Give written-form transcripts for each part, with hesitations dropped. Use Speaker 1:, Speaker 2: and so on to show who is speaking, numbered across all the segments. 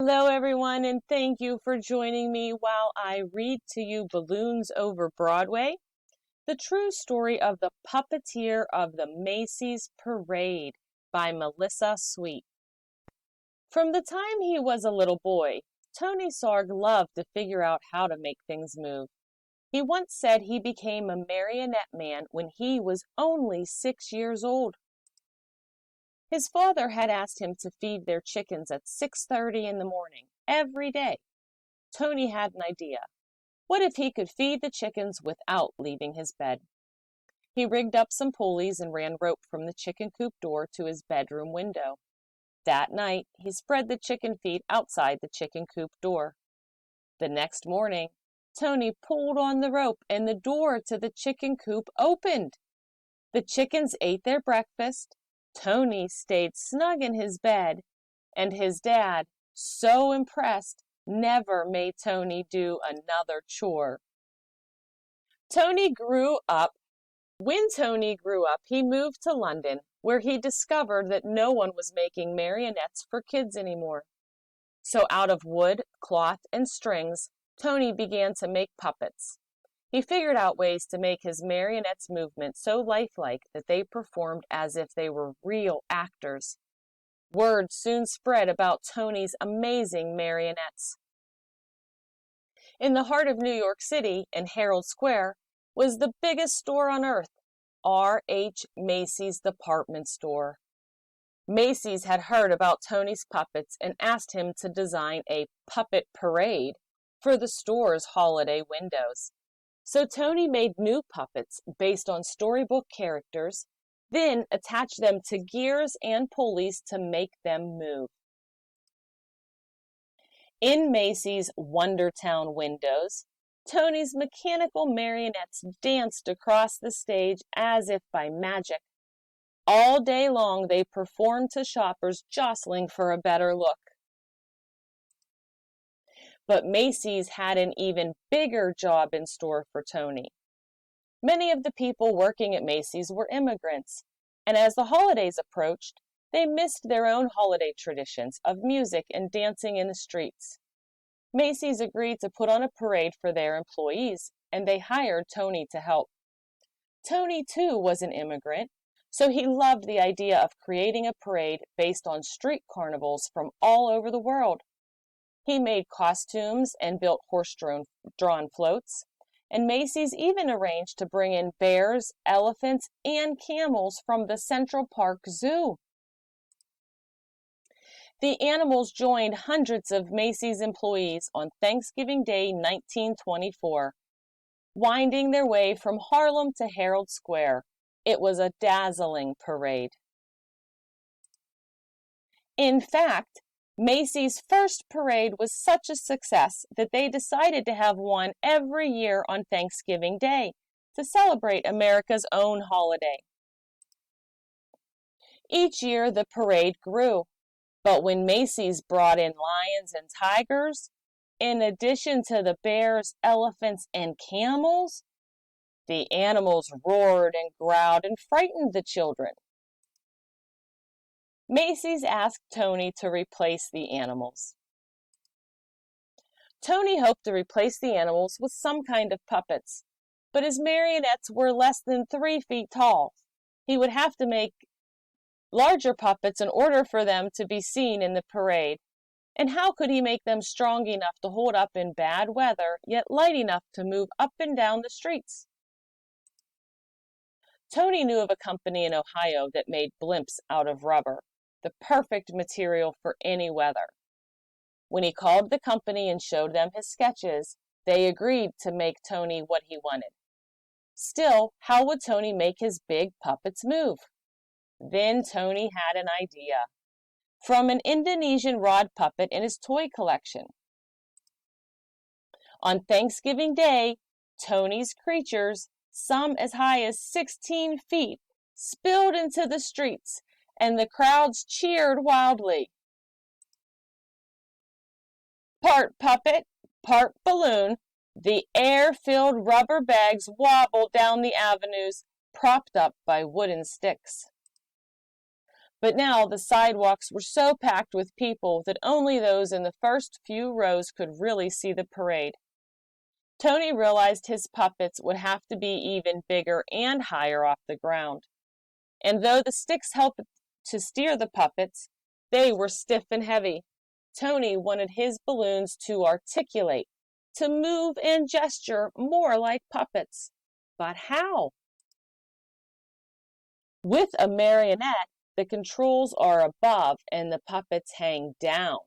Speaker 1: Hello, everyone, and thank you for joining me while I read to you Balloons Over Broadway, the true story of the puppeteer of the Macy's Parade by Melissa Sweet. From the time he was a little boy, Tony Sarg loved to figure out how to make things move. He once said he became a marionette man when he was only 6 years old. His father had asked him to feed their chickens at 6:30 in the morning every day. Tony had an idea. What if he could feed the chickens without leaving his bed? He rigged up some pulleys and ran rope from the chicken coop door to his bedroom window. That night, he spread the chicken feed outside the chicken coop door. The next morning, Tony pulled on the rope and the door to the chicken coop opened. The chickens ate their breakfast. Tony stayed snug in his bed, and his dad, so impressed, never made Tony do another chore. Tony grew up. When Tony grew up, he moved to London, where he discovered that no one was making marionettes for kids anymore. So out of wood, cloth, and strings, Tony began to make puppets. He figured out ways to make his marionettes' movement so lifelike that they performed as if they were real actors. Word soon spread about Tony's amazing marionettes. In the heart of New York City, in Herald Square, was the biggest store on earth, R.H. Macy's department store. Macy's had heard about Tony's puppets and asked him to design a puppet parade for the store's holiday windows. So Tony made new puppets based on storybook characters, then attached them to gears and pulleys to make them move. In Macy's Wondertown windows, Tony's mechanical marionettes danced across the stage as if by magic. All day long they performed to shoppers jostling for a better look. But Macy's had an even bigger job in store for Tony. Many of the people working at Macy's were immigrants, and as the holidays approached, they missed their own holiday traditions of music and dancing in the streets. Macy's agreed to put on a parade for their employees, and they hired Tony to help. Tony, too, was an immigrant, so he loved the idea of creating a parade based on street carnivals from all over the world. He made costumes and built horse-drawn floats, and Macy's even arranged to bring in bears, elephants, and camels from the Central Park Zoo. The animals joined hundreds of Macy's employees on Thanksgiving Day 1924, winding their way from Harlem to Herald Square. It was a dazzling parade. In fact, Macy's first parade was such a success that they decided to have one every year on Thanksgiving Day to celebrate America's own holiday. Each year the parade grew, but when Macy's brought in lions and tigers, in addition to the bears, elephants, and camels, the animals roared and growled and frightened the children. Macy's asked Tony to replace the animals. Tony hoped to replace the animals with some kind of puppets, but his marionettes were less than 3 feet tall. He would have to make larger puppets in order for them to be seen in the parade. And how could he make them strong enough to hold up in bad weather, yet light enough to move up and down the streets? Tony knew of a company in Ohio that made blimps out of rubber, the perfect material for any weather. When he called the company and showed them his sketches, they agreed to make Tony what he wanted. Still, how would Tony make his big puppets move? Then Tony had an idea. From an Indonesian rod puppet in his toy collection. On Thanksgiving Day, Tony's creatures, some as high as 16 feet, spilled into the streets, and the crowds cheered wildly. Part puppet, part balloon, the air-filled rubber bags wobbled down the avenues, propped up by wooden sticks. But now the sidewalks were so packed with people that only those in the first few rows could really see the parade. Tony realized his puppets would have to be even bigger and higher off the ground. And though the sticks helped to steer the puppets, they were stiff and heavy. Tony wanted his balloons to articulate, to move and gesture more like puppets. But how? With a marionette, the controls are above and the puppets hang down.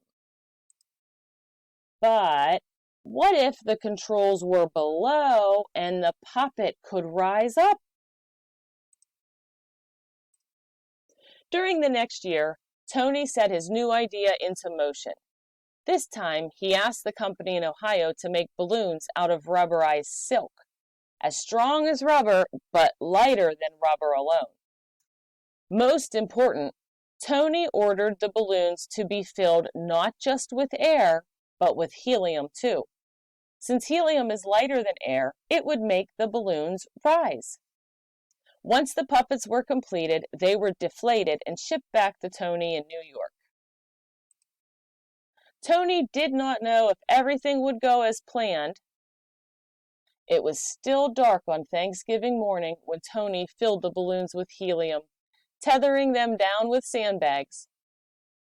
Speaker 1: But what if the controls were below and the puppet could rise up? During the next year, Tony set his new idea into motion. This time, he asked the company in Ohio to make balloons out of rubberized silk, as strong as rubber, but lighter than rubber alone. Most important, Tony ordered the balloons to be filled not just with air, but with helium too. Since helium is lighter than air, it would make the balloons rise. Once the puppets were completed, they were deflated and shipped back to Tony in New York. Tony did not know if everything would go as planned. It was still dark on Thanksgiving morning when Tony filled the balloons with helium, tethering them down with sandbags.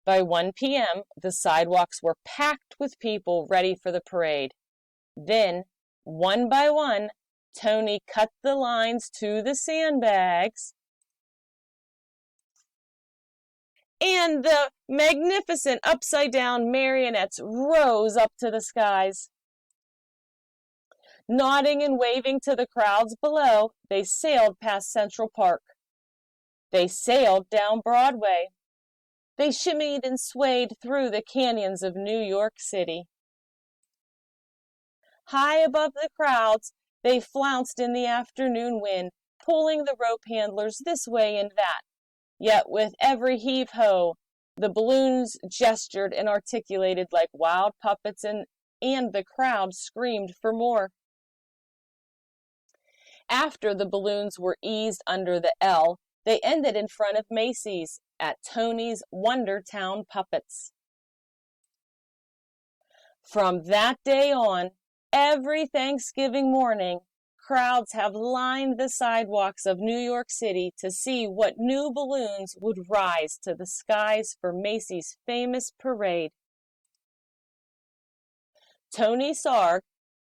Speaker 1: By 1 p.m., the sidewalks were packed with people ready for the parade. Then, one by one, Tony cut the lines to the sandbags, and the magnificent upside-down marionettes rose up to the skies. Nodding and waving to the crowds below, they sailed past Central Park. They sailed down Broadway. They shimmied and swayed through the canyons of New York City. High above the crowds, they flounced in the afternoon wind, pulling the rope handlers this way and that. Yet with every heave-ho, the balloons gestured and articulated like wild puppets, and the crowd screamed for more. After the balloons were eased under the L, they ended in front of Macy's at Tony's Wondertown Puppets. From that day on, every Thanksgiving morning, crowds have lined the sidewalks of New York City to see what new balloons would rise to the skies for Macy's famous parade. Tony Sarg,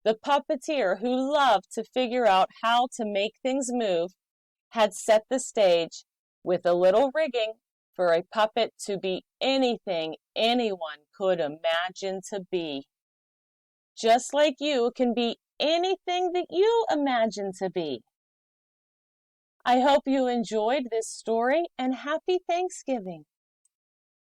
Speaker 1: the puppeteer who loved to figure out how to make things move, had set the stage with a little rigging for a puppet to be anything anyone could imagine to be. Just like you can be anything that you imagine to be. I hope you enjoyed this story, and happy Thanksgiving.